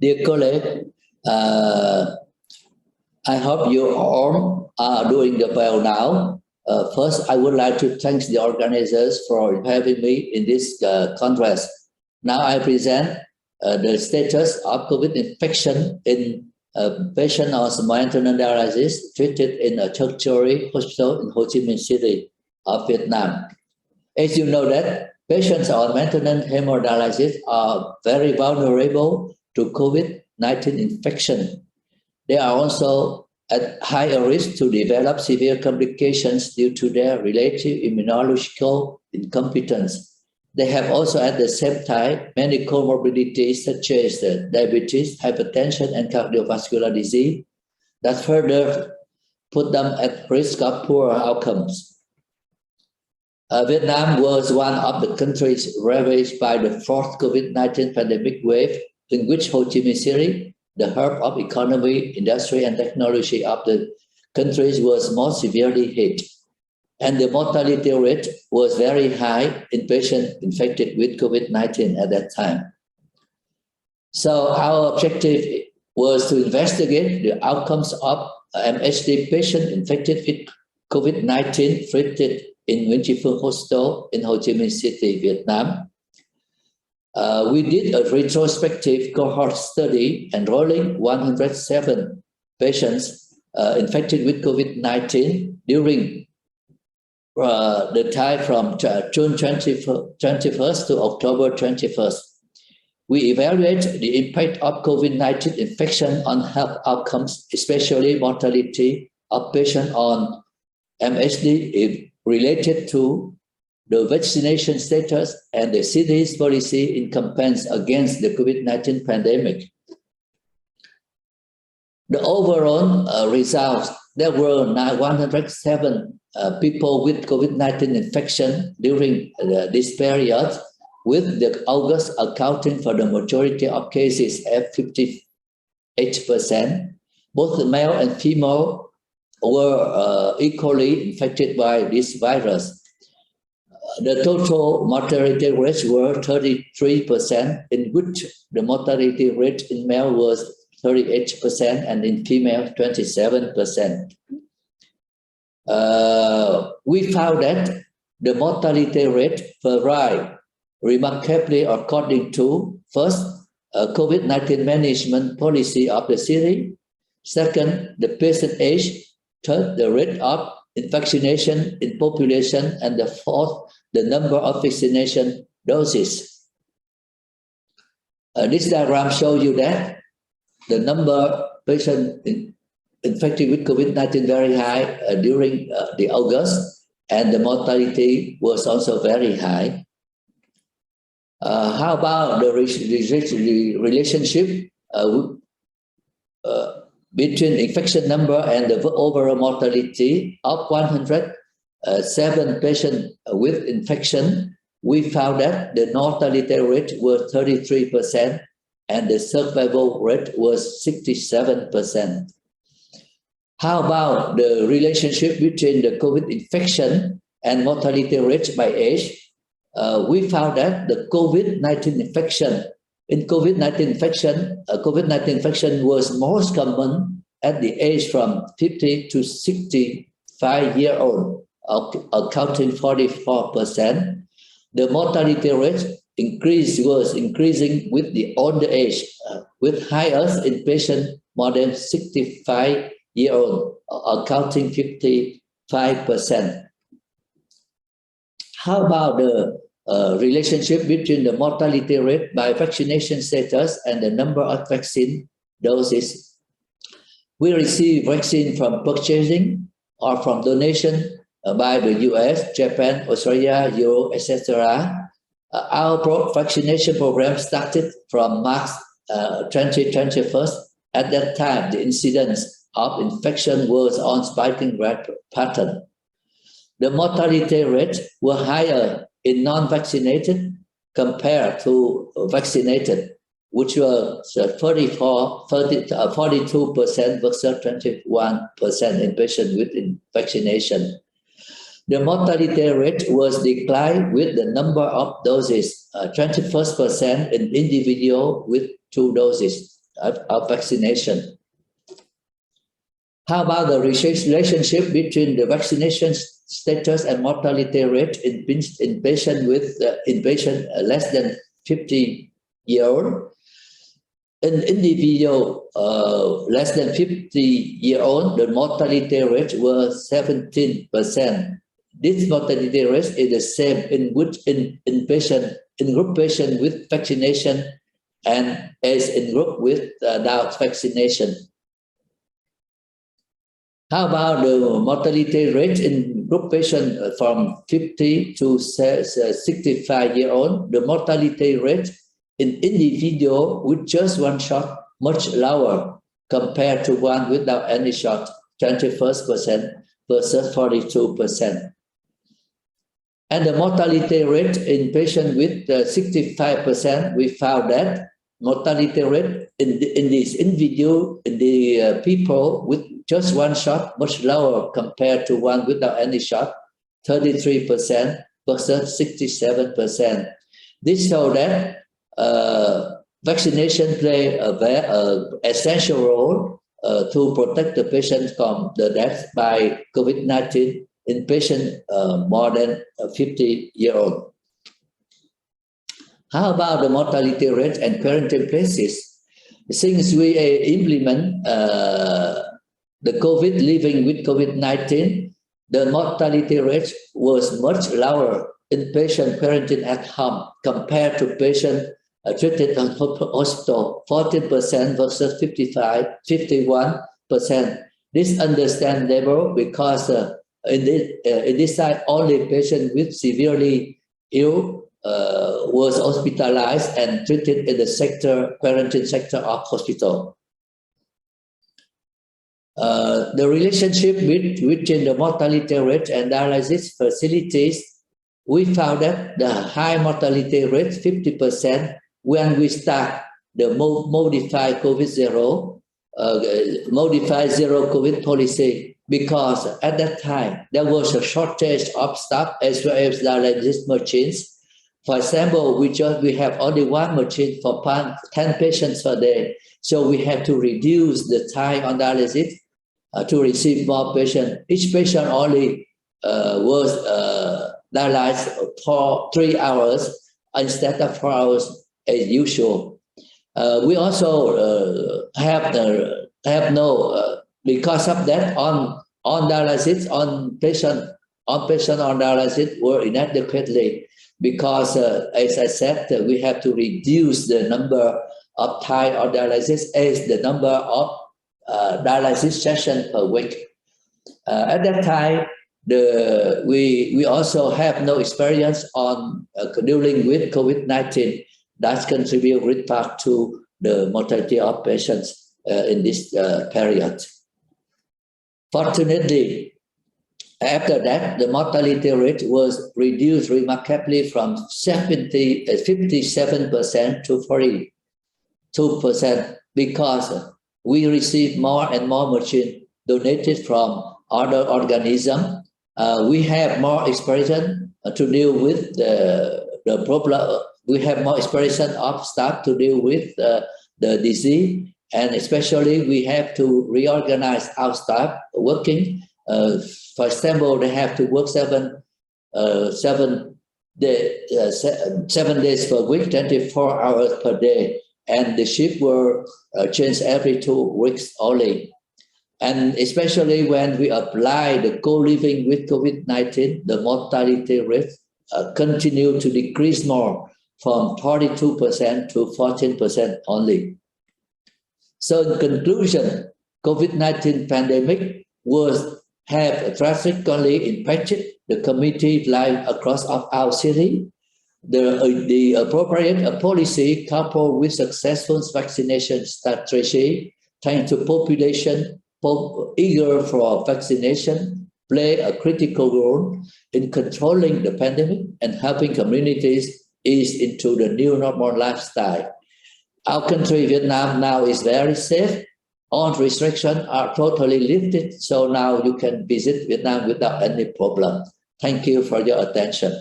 Dear colleague, I hope you all are doing well now. First, I would like to thank the organizers for having me in this conference. Now I present the status of COVID infection in a patient on maintenance dialysis treated in a tertiary hospital in Ho Chi Minh City of Vietnam. As you know that patients on maintenance hemodialysis are very vulnerable to COVID-19 infection. They are also at higher risk to develop severe complications due to their relative immunological incompetence. They have also at the same time many comorbidities such as diabetes, hypertension, and cardiovascular disease that further put them at risk of poor outcomes. Vietnam was one of the countries ravaged by the fourth COVID-19 pandemic wave, in which Ho Chi Minh City, the hub of economy, industry, and technology of the countries, was most severely hit. And the mortality rate was very high in patients infected with COVID-19 at that time. So our objective was to investigate the outcomes of MHD patients infected with COVID-19 treated in Nguyễn Tri Phương Hospital in Ho Chi Minh City, Vietnam. We did a retrospective cohort study enrolling 107 patients infected with COVID-19 during the time from June 21st to October 21st. We evaluate the impact of COVID-19 infection on health outcomes, especially mortality of patients on MHD related to the vaccination status and the city's policy in campaigns against the COVID-19 pandemic. The overall results, there were 107 people with COVID-19 infection during this period, with the August accounting for the majority of cases at 58%. Both the male and female were equally infected by this virus. The total mortality rates were 33%, in which the mortality rate in male was 38% and in female 27%. We found that the mortality rate varied remarkably according to, first, COVID-19 management policy of the city, second, the patient age, third, the rate of vaccination in population, and the fourth, the number of vaccination doses. This diagram shows you that the number of patients infected with COVID-19 very high during the August, and the mortality was also very high. How about the relationship between infection number and the overall mortality of 107 patients with infection? We found that the mortality rate was 33% and the survival rate was 67%. How about the relationship between the COVID infection and mortality rate by age? We found that the COVID-19 infection, COVID-19 infection was most common at the age from 50 to 65-year-old, accounting 44%. The mortality rate was increasing with the older age, with highest in patients more than 65-year-old, accounting 55%. How about the relationship between the mortality rate by vaccination status and the number of vaccine doses? We receive vaccine from purchasing or from donation by the US, Japan, Australia, Europe, etc. Our vaccination program started from March 2021. At that time, the incidence of infection was on spiking pattern. The mortality rate were higher in non-vaccinated compared to vaccinated, which were 42% versus 21% in patients with vaccination. The mortality rate was declined with the number of doses, 21% in individual with 2 doses, of vaccination. How about the relationship between the vaccination status and mortality rate in patient with less than 50-year-old? In individual less than 50-year-old, the mortality rate was 17%. This mortality rate is the same in group patient with vaccination and as in group without vaccination. How about the mortality rate in group patient from 50 to 65-year-old? The mortality rate in individual with just one shot much lower compared to one without any shot, 21% versus 42%. And the mortality rate in patient with 65%, we found that mortality rate in this individual, in the people with just one shot, much lower compared to one without any shot, 33% versus 67%. This shows that vaccination play a very essential role to protect the patient from the death by COVID-19 in patients more than 50-year-old. How about the mortality rate and quarantine places? Since we implement the COVID living with COVID-19, the mortality rate was much lower in patient quarantined at home compared to patient treated in hospital, 14% versus 51%. This is understandable because in this side, only patient with severely ill was hospitalized and treated in the quarantine sector of hospital. The relationship between the mortality rate and dialysis facilities, we found that the high mortality rate, 50%, when we start the modified zero COVID policy, because at that time there was a shortage of staff as well as dialysis machines. For example, we have only one machine for 10 patients per day, so we have to reduce the time on dialysis to receive more patients. Each patient only was dialyzed for 3 hours instead of 4 hours as usual. We also because of that on dialysis, on patient on dialysis were inadequately, because as I said, we have to reduce the number of time on dialysis as the number of dialysis sessions per week. At that time, we also have no experience on dealing with COVID-19. That contribute with part to the mortality of patients in this period. Fortunately, after that, the mortality rate was reduced remarkably from 57% to 42%, because we received more and more machines donated from other organisms. We have more experience to deal with the problem. We have more experience of staff to deal with the disease, and especially we have to reorganize our staff working. For example, they have to work 7 days per week, 24 hours per day, and the shift were changed every 2 weeks only. And especially when we apply the co-living with COVID-19, the mortality rate continue to decrease more, from 42% to 14% only. So in conclusion, COVID-19 pandemic have drastically impacted the community life across of our city. The appropriate policy coupled with successful vaccination strategy, thanks to population eager for vaccination, play a critical role in controlling the pandemic and helping communities ease into the new normal lifestyle. Our country, Vietnam, now is very safe. All restrictions are totally lifted, so now you can visit Vietnam without any problem. Thank you for your attention.